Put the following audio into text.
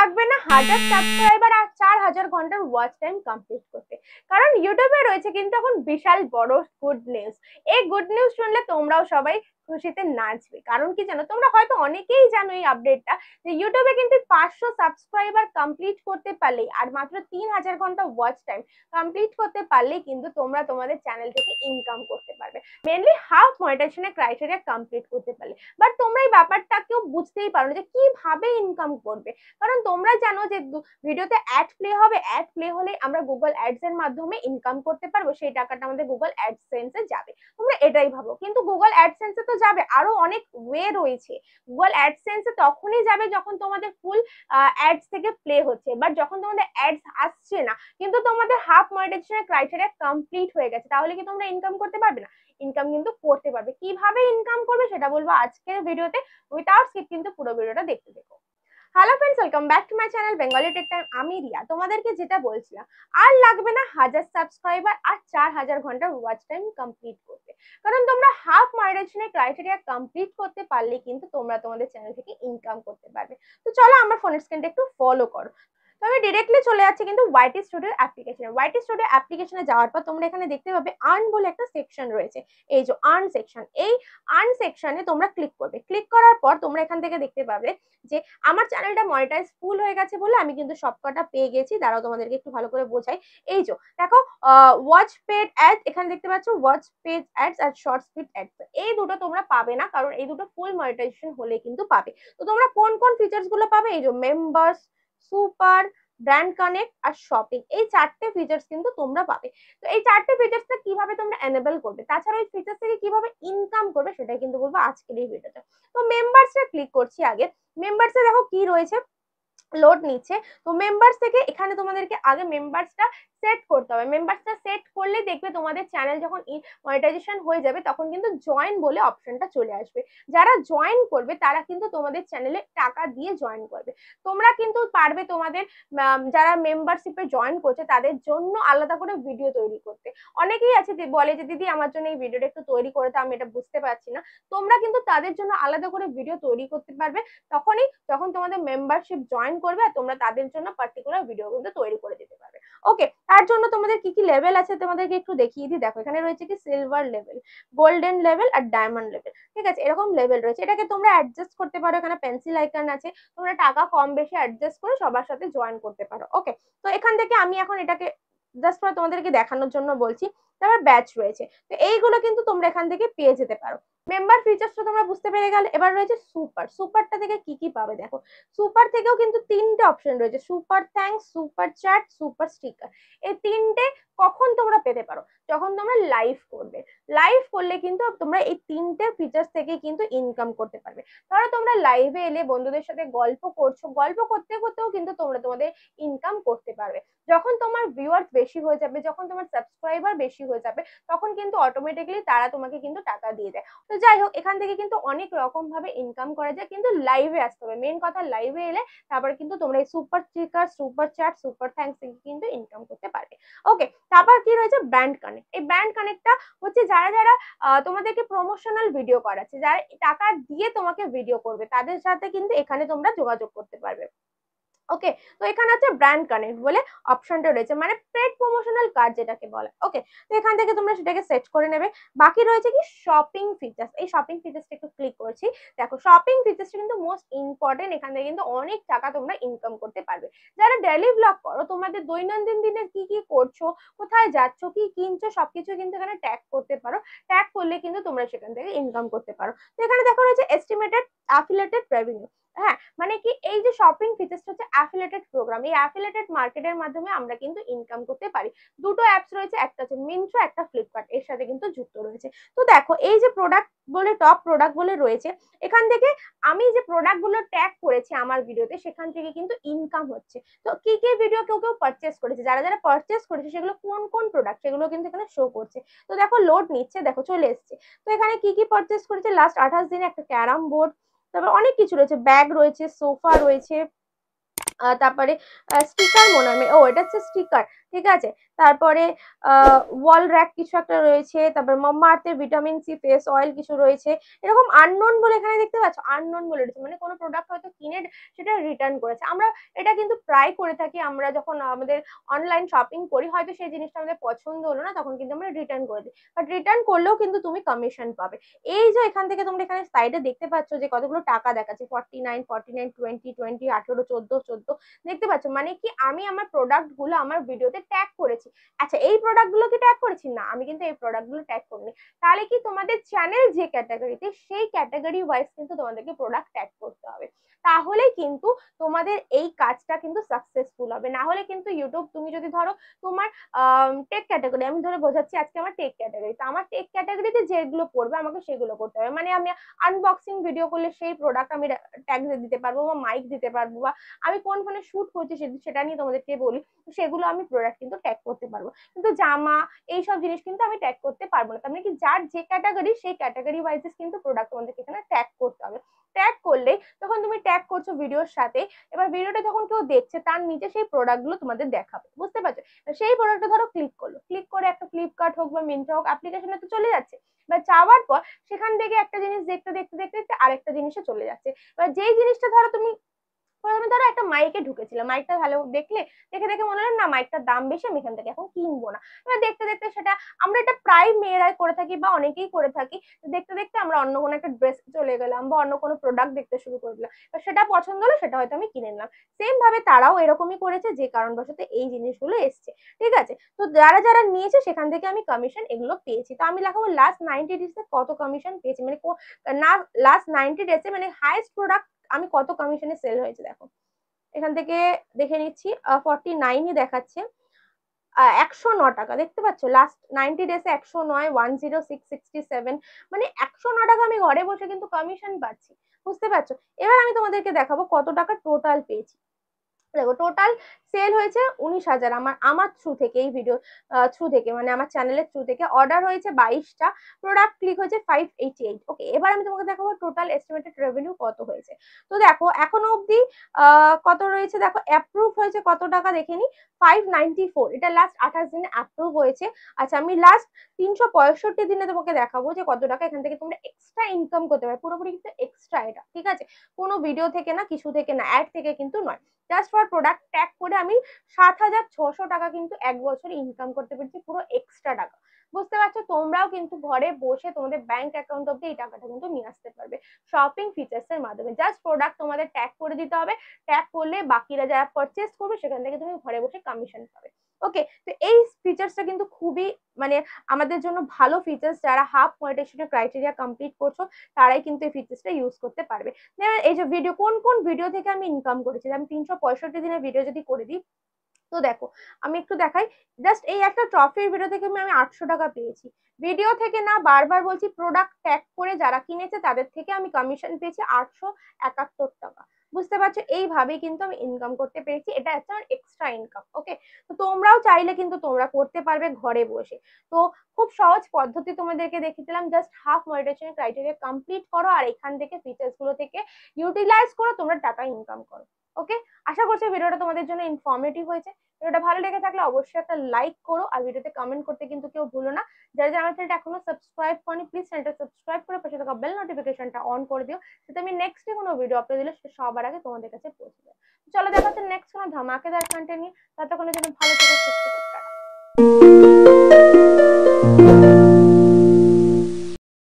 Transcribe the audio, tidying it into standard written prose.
লাগবে না 1000 সাবস্ক্রাইবার আর 4000 ঘন্টার ওয়াচ টাইম কমপ্লিট করতে, কারণ ইউটিউবে রয়েছে কিন্তু এখন বিশাল বড় গুড নিউজ। এই গুড নিউজ শুনলে তোমরাও সবাই খুশিতে নাচবে। কারণ কি জানো, তোমরা হয়তো অনেকেই জানো এই আপডেটটা, যে ইউটিউবে কিন্তু 500 সাবস্ক্রাইবার কমপ্লিট করতে পারলেই আর মাত্র 3000 ঘন্টা ওয়াচ টাইম কমপ্লিট করতে পারলেই কিন্তু তোমরা তোমাদের চ্যানেল থেকে ইনকাম করতে পারবে, মেনলি হাফ মনিটাইজেশনের ক্রাইটেরিয়া কমপ্লিট করতে পারলে। বাট তোমরা এই ব্যাপারটা কেউ বুঝতেই পারো না যে কিভাবে ইনকাম করবে। কারণ তোমরা জানো যে ভিডিওতে অ্যাড প্লে হবে, অ্যাড প্লে হলে আমরা গুগল অ্যাডস এর মাধ্যমে ইনকাম করতে পারবো, সেই টাকাটা আমাদের গুগল অ্যাডসেন্সে যাবে। তোমরা এটাই ভাবো, কিন্তু গুগল অ্যাডসেন্সে তো যাবে, আরো অনেক ওয়ে রয়েছে। গুগল অ্যাডসেন্সে তখনই যাবে যখন তোমাদের ফুল অ্যাডস থেকে প্লে হচ্ছে, বাট যখন তোমাদের অ্যাডস আসছে না কিন্তু তোমাদের হাফ মনিটাইজেশনের ক্রাইটেরিয়া কমপ্লিট হয়ে গেছে, তাহলে কি তোমরা ইনকাম করতে পারবে না? ইনকাম কিন্তু করতে পারবে। কিভাবে ইনকাম করবে সেটা বলবো আজকের ভিডিওতে, উইথাউট স্কিপ কিন্তু পুরো ভিডিওটা দেখতে দেখো। Hello friends, welcome back to my channel Bengali tech time. আমি রিয়া। তোমাদেরকে যেটা বলছিলাম, আর লাগবে না 1000 সাবস্ক্রাইবার আর 4000 ঘন্টার ওয়াচ টাইম কমপ্লিট করতে, কারণ তোমরা হাফ মনিটাইজেশনের ক্রাইটেরিয়া কমপ্লিট করতে পারলে কিন্তু তোমরা তোমাদের চ্যানেল থেকে ইনকাম করতে পারবে। তো চলো আমার ফোনের স্ক্রিনটা একটু ফলো করো। তো আমি ডিরেক্টলি চলে যাচ্ছি কিন্তু ওয়াইটি স্টুডিও অ্যাপ্লিকেশনে। ওয়াইটি স্টুডিও অ্যাপ্লিকেশনে যাওয়ার পর তোমরা এখানে দেখতে পাবে আর্ন বলে একটা সেকশন রয়েছে, এই যে আর্ন সেকশন। এই আর্ন সেকশনে তোমরা ক্লিক করবে। ক্লিক করার পর তোমরা এখান থেকে দেখতে পাবে যে আমার চ্যানেলটা মনিটাইজ ফুল হয়ে গেছে বলে আমি কিন্তু সবকটা পেয়ে গেছি। দাঁড়াও তোমাদেরকে একটু ভালো করে বোঝাই। এই যে দেখো ওয়াচ পেড অ্যাড, এখানে দেখতে পাচ্ছ ওয়াচ পেজ অ্যাডস আর শর্ট স্পিড অ্যাডস। এই দুটো তোমরা পাবে না, কারণ এই দুটো ফুল মনিটাইজেশন হলে কিন্তু পাবে। তো তোমরা কোন কোন ফিচার্স গুলো পাবে, এই যে মেম্বার্স, সুপার, ব্র্যান্ড কানেক্ট আর শপিং, এই চারটে ফিচার্স কিন্তু তোমরা পাবে। তো এই চারটে ফিচার্সটা কিভাবে তোমরা এনেবল করবে, তাছাড়া এই ফিচার্স থেকে কিভাবে ইনকাম করবে সেটাই কিন্তু বলবো আজকের এই ভিডিওতে। তো মেম্বার্সে ক্লিক করছি আগে। মেম্বার্সে দেখো কি রয়েছে, লোড নিচ্ছে। তো মেম্বার্স থেকে এখানে তোমাদেরকে আগে মেম্বার্সটা সেট করতে হবে। মেম্বার্সটা সেট করলে দেখবে তোমাদের চ্যানেল যখন মনিটাইজেশন হয়ে যাবে তখন কিন্তু জয়েন বলে অপশনটা চলে আসবে। যারা জয়েন করবে তারা কিন্তু তোমাদের চ্যানেলে টাকা দিয়ে জয়েন করবে। তোমরা কিন্তু পারবে তোমাদের যারা মেম্বারশিপে জয়েন করছে তাদের জন্য আলাদা করে ভিডিও তৈরি করতে। অনেকেই আছে বলে যে দিদি আমার জন্য এই ভিডিওটা একটু তৈরি করে দাও, আমি এটা বুঝতে পারছি না। তোমরা কিন্তু তাদের জন্য আলাদা করে ভিডিও তৈরি করতে পারবে তখনই যখন তোমাদের মেম্বারশিপ জয়েন করবে, আর তোমরা তাদের জন্য পার্টিকুলার ভিডিও কিন্তু তৈরি করে দিতে পারবে। ওকে, তার জন্য তোমাদের কি কি লেভেল আছে তোমাদেরকে একটু দেখিয়ে দিই। দেখো এখানে রয়েছে কি সিলভার লেভেল, গোল্ডেন লেভেল আর ডায়মন্ড লেভেল। ঠিক আছে, এরকম লেভেল রয়েছে। এটাকে তোমরা অ্যাডজাস্ট করতে পারো, এখানে পেন্সিল আইকন আছে, তোমরা টাকা কম বেশি অ্যাডজাস্ট করে সবার সাথে জয়েন করতে পারো। ওকে, তো এখান থেকে আমি এখন এটাকে জাস্ট তোমাদেরকে দেখানোর জন্য বলছি। তারপর ব্যাচ রয়েছে, তো এইগুলো কিন্তু তোমরা এখান থেকে পেয়ে যেতে পারো। মেম্বার ফিচার্সটা তোমরা বুঝতে পেরে গেলে। এবার রয়েছে সুপার। সুপারটা থেকে কি কি পাবে দেখো, সুপার থেকেও কিন্তু তিনটে অপশন রয়েছে, super thanks, super chat, super sticker. এই তিনটে কখন তোমরা পেতে পারো, যখন তোমরা লাইভ করবে। লাইভ করলে কিন্তু তোমরা এই তিনটে ফিচার্স থেকে কিন্তু ইনকাম করতে পারবে। ধরো তোমরা লাইভে এলে বন্ধুদের সাথে গল্প করছো, গল্প করতে করতেও কিন্তু তোমরা তোমাদের ইনকাম করতে পারবে। যখন তোমার ভিউয়ার্স বেশি হয়ে যাবে, যখন তোমার সাবস্ক্রাইবার বেশি হয়ে যাবে, তখন কিন্তু অটোমেটিক্যালি তারা তোমাকে কিন্তু টাকা দিয়ে দেয়। তো যাই হোক, এখান থেকে কিন্তু অনেক রকম ভাবে ইনকাম করা যায়, কিন্তু লাইভে আসতে হবে। মেন কথা লাইভে এলে তারপরে কিন্তু তোমরা এই super sticker, super chat, super thanks থেকে কিন্তু ইনকাম করতে পারবে। ওকে, তারপর কি রয়েছে ব্র্যান্ড কানেক্ট। এই ব্র্যান্ড কানেক্টটা হচ্ছে যারা যারা তোমাদেরকে প্রমোশনাল ভিডিও করাচ্ছে, যারা টাকা দিয়ে তোমাকে ভিডিও করবে, তাদের সাথে কিন্তু এখানে তোমরা যোগাযোগ করতে পারবে। ওকে, তো এখানে হচ্ছে ব্র্যান্ড কানেক্ট বলে অপশনটা রয়েছে, মানে পেড প্রমোশনাল কার্ড যেটাকে বলে। ওকে, তো এখান থেকে তোমরা সেটাকে সেট করে নেবে। বাকি রয়েছে কি শপিং ফিচার্স। এই শপিং ফিচার্সটা একটু ক্লিক করছি। দেখো শপিং ফিচার্সটা কিন্তু মোস্ট ইম্পর্টেন্ট, এখান থেকে কিন্তু অনেক টাকা তোমরা ইনকাম করতে পারবে। যারা ডেইলি ব্লগ করো, তোমাদের দৈনন্দিন দিনে কি কি করছো, কোথায় যাচ্ছ, কি কিনছো, সবকিছু কিন্তু এখানে ট্যাগ করতে পারো। ট্যাগ করলে কিন্তু তোমরা সেখান থেকে ইনকাম করতে পারো। তো এখানে দেখো রয়েছে এস্টিমেটেড অ্যাফিলিয়েটেড রেভিনিউ। হ্যাঁ, মানে কি এই যে শপিং ফিচার্সটা হচ্ছে অ্যাফিলিয়েটেড প্রোগ্রাম, এই অ্যাফিলিয়েটেড মার্কেটের মাধ্যমে আমরা কিন্তু ইনকাম করতে পারি। দুটো অ্যাপস রয়েছে, একটা হচ্ছে মিন্ত্রা, একটা ফ্লিপকার্ট, এর সাথে কিন্তু যুক্ত রয়েছে। তো দেখো এই যে প্রোডাক্ট বলে, টপ প্রোডাক্ট বলে রয়েছে, এখান থেকে আমি যে প্রোডাক্ট গুলো ট্যাগ করেছি আমার ভিডিওতে, সেখান থেকে কিন্তু ইনকাম হচ্ছে। তো কি কি ভিডিও কেউ কেউ পারচেস করেছে, যারা যারা পারচেস করেছে সেগুলো কোন কোন প্রোডাক্ট সেগুলো কিন্তু এখানে শো করছে। তো দেখো লোড নিচ্ছে, দেখো চলে এসছে। তো এখানে কি কি পারচেস করেছে লাস্ট 28 দিনে, একটা ক্যারাম বোর্ড, তারপর অনেক কিছু রয়েছে, ব্যাগ রয়েছে, সোফা রয়েছে, তারপরে স্টিকার মনে হয়, ও এটা হচ্ছে স্টিকার। ঠিক আছে। তারপরে ওয়াল র্যাক কিছু একটা রয়েছে, তারপর মাম্মাআর্থের ভিটামিন সি ফেস অয়েল কিছু রয়েছে, এরকম আননোন বলে এখানে দেখতে পাচ্ছ, আননোন বলে রয়েছে, মানে কোনো প্রোডাক্ট হয়তো কিনে সেটা রিটার্ন করেছে। আমরা এটা কিন্তু প্রায় করে থাকি, আমরা যখন আমাদের অনলাইন শপিং করি, হয়তো সেই জিনিসটা আমাদের পছন্দ হলো না, তখন কিন্তু আমরা রিটার্ন করে দিই, বাট রিটার্ন করলেও কিন্তু তুমি কমিশন পাবে। এই যে এখান থেকে তোমরা এখানে সাইডে দেখতে পাচ্ছ যে কতগুলো টাকা দেখাচ্ছে, 49, 49, 20, 20, 18, 14, 14 দেখতে পাচ্ছ, মানে কি আমি আমার প্রোডাক্ট গুলো আমার ভিডিওতে ট্যাগ করেছি। আচ্ছা, এই প্রোডাক্ট গুলো কি ট্যাগ করেছি? না, আমি কিন্তু এই প্রোডাক্ট গুলো ট্যাগ করিনি। তাহলে কি তোমাদের চ্যানেল যে ক্যাটাগরিতে, সেই ক্যাটাগরি ওয়াইজ কিন্তু তোমাদেরকে প্রোডাক্ট ট্যাগ করতে হবে, তাহলে কিন্তু তোমাদের এই কাজটা কিন্তু সাকসেসফুল হবে। না হলে কিন্তু ইউটিউব, তুমি যদি ধরো তোমার টেক ক্যাটাগরি, আমি ধরে বোঝাচ্ছি আজকে আমার টেক ক্যাটাগরি, তো আমার টেক ক্যাটাগরিতে যেগুলো পড়বে আমাকে সেগুলো করতে হবে। মানে আমি আনবক্সিং ভিডিও করলে সেই প্রোডাক্ট আমি ট্যাগ দিতে পারবো, বা মাইক দিতে পারবো, বা আমি কোন ফোনে শুট করছি সেটা নিয়ে তোমাদেরকে বলি, সেগুলো আমি প্রোডাক্ট কিন্তু ট্যাগ করতে পারবো। কিন্তু জামা এইসব জিনিস কিন্তু আমি ট্যাগ করতে পারবো না। তার মানে কি, যার যে ক্যাটাগরি সেই ক্যাটাগরি ওয়াইজেস কিন্তু প্রোডাক্ট তোমাদেরকে এখানে ট্যাগ করতে হবে। ট্যাগ করলে তখন তুমি ট্যাগ করছো ভিডিওর সাথে, এবার ভিডিওটা যখন কেউ দেখছে তার নিচে সেই প্রোডাক্ট গুলো তোমাদের দেখাবে, বুঝতে পারছো? সেই প্রোডাক্টটা ধরো ক্লিক করলো, ক্লিক করে একটা ফ্লিপকার্ট হোক বা মিন্ত্রা হোক অ্যাপ্লিকেশনে তো চলে যাচ্ছে, বা যাওয়ার পর সেখান থেকে একটা জিনিস দেখতে দেখতে দেখতে দেখতে আরেকটা জিনিসে চলে যাচ্ছে। এবার যেই জিনিসটা ধরো তুমি প্রথমে ধরো একটা মাইকে ঢুকেছিলাম, মাইকটা ভালো দেখলে, দেখে দেখে মনে হলো না মাইকটার দাম বেশি, আমি এখান থেকে এখন কিনবো না। এবার দেখতে দেখতে সেটা, আমরা এটা প্রায় মেয়েরাই করে থাকি বা অনেকেই করে থাকি, দেখতে দেখতে আমরা অন্য কোনো একটা ড্রেস চলে গেলাম বা অন্য কোনো প্রোডাক্ট দেখতে শুরু করে দিলাম, সেটা পছন্দ হলো, সেটা হয়তো আমি কিনে নিলাম। সেম ভাবে তারাও এরকমই করেছে, যে কারণবশত এই জিনিসগুলো এসছে। ঠিক আছে, তো যারা যারা নিয়েছে সেখান থেকে আমি কমিশন এগুলো পেয়েছি। তো আমি দেখাবো লাস্ট 90 ডেজে কত কমিশন পেয়েছি, মানে না, লাস্ট 90 ডেজে মানে হাইস্ট প্রোডাক্ট আমি কত কমিশনে সেল হয়েছে। দেখো এখান থেকে দেখে নিচ্ছি, 49ই দেখাচ্ছে, 109 টাকা, দেখতে পাচ্ছ লাস্ট 90 ডেজে 109, 10667, মানে 109 টাকা আমি ঘরে বসে কিন্তু কমিশন পাচ্ছি, বুঝতে পারছো? এবার আমি তোমাদেরকে দেখাবো কত টাকা টোটাল পেয়েছি। দেখো টোটাল সেল হয়েছে 19,000, আমার আমার থ্রু থেকে, এই ভিডিও থ্রু থেকে, মানে আমার চ্যানেলের থ্রু থেকে অর্ডার হয়েছে 22টা, প্রোডাক্ট ক্লিক হয়েছে 588। ওকে, এবার আমি তোমাকে দেখাবো টোটাল এস্টিমেটেড রেভিনিউ কত হয়েছে। তো দেখো এখনো অবধি কত রয়েছে, দেখো অ্যাপ্রুভ হয়েছে কত টাকা দেখে নি, 594, এটা লাস্ট 28 দিনে অ্যাপ্রুভ হয়েছে। আচ্ছা, আমি লাস্ট 365 দিনে তোমাকে দেখাবো যে কত টাকা এখান থেকে তোমরা এক্সট্রা ইনকাম করতে পারো, পুরোপুরি কিন্তু এক্সট্রা এটা, ঠিক আছে? কোনো ভিডিও থেকে না, কিছু থেকে না, অ্যাড থেকে কিন্তু নয়, জাস্ট ফর প্রোডাক্ট ট্যাগ করে আমি 7,600 টাকা কিন্তু এক বছরে ইনকাম করতে পেরেছি, পুরো এক্সট্রা টাকা, বুঝতে পারছো? তোমরাও কিন্তু ঘরে বসে তোমাদের ব্যাংক অ্যাকাউন্ট অব্দি এই টাকাটা কিন্তু নিয়ে আসতে পারবে শপিং ফিচার্স এর মাধ্যমে। জাস্ট প্রোডাক্ট তোমাদের ট্যাগ করে দিতে হবে, ট্যাগ করলে বাকিরা যারা পারচেস করবে সেখান থেকে তুমি ঘরে বসে কমিশন পাবে। ওকে, তো এই ফিচার্সটা কিন্তু খুবই, মানে আমাদের জন্য ভালো ফিচার্স, যারা হাফ মনিটাইজেশনের ক্রাইটেরিয়া কমপ্লিট করছো তারাই কিন্তু এই ফিচার্সটা ইউজ করতে পারবে। এই যে ভিডিও, কোন কোন ভিডিও থেকে আমি ইনকাম করেছি, আমি 365 দিনের ভিডিও যদি করে দিই, তো দেখো আমি একটু দেখাই, জাস্ট এই একটা ট্রফির ভিডিও থেকে আমি 800 টাকা পেয়েছি। ভিডিও থেকে না, বারবার বলছি, প্রোডাক্ট ট্যাগ করে যারা কিনেছে তাদের থেকে আমি কমিশন পেয়েছি 871 টাকা, বুঝতে পারছো? এইভাবেই কিন্তু আমি ইনকাম করতে পেরেছি, এটা হচ্ছে আমার এক্সট্রা ইনকাম। ওকে, তো তোমরাও চাইলে কিন্তু তোমরা করতে পারবে ঘরে বসে। তো খুব সহজ পদ্ধতি তোমাদেরকে দেখিয়ে দিলাম, just half monetisation criteria complete করো আর এখান থেকে ফিচার্স গুলো থেকে ইউটিলাইজ করো, তোমরা টাকা ইনকাম করো। ওকে, আশা করছি ভিডিওটা তোমাদের জন্য ইনফরমেটিভ হয়েছে। ভিডিওটা ভালো লেগে থাকলে অবশ্যই একটা লাইক করো, আর ভিডিওতে কমেন্ট করতে কিন্তু কেউ ভুলো না। যারা যারা আমার চ্যানেলটা এখনো সাবস্ক্রাইব করনি, প্লিজ চ্যানেলটা সাবস্ক্রাইব করে পাশে থাকা বেল নোটিফিকেশনটা অন করে দিও, যাতে আমি নেক্সট কোনো ভিডিও আপলোড দিলে সেটা সবার আগে তোমাদের কাছে পৌঁছে যায়। চলো দেখা হচ্ছে নেক্সট কোনো ধামাকেদার কন্টেন্ট নিয়ে, ততক্ষণের জন্য ভালো থেকো, সুস্থ থেকো।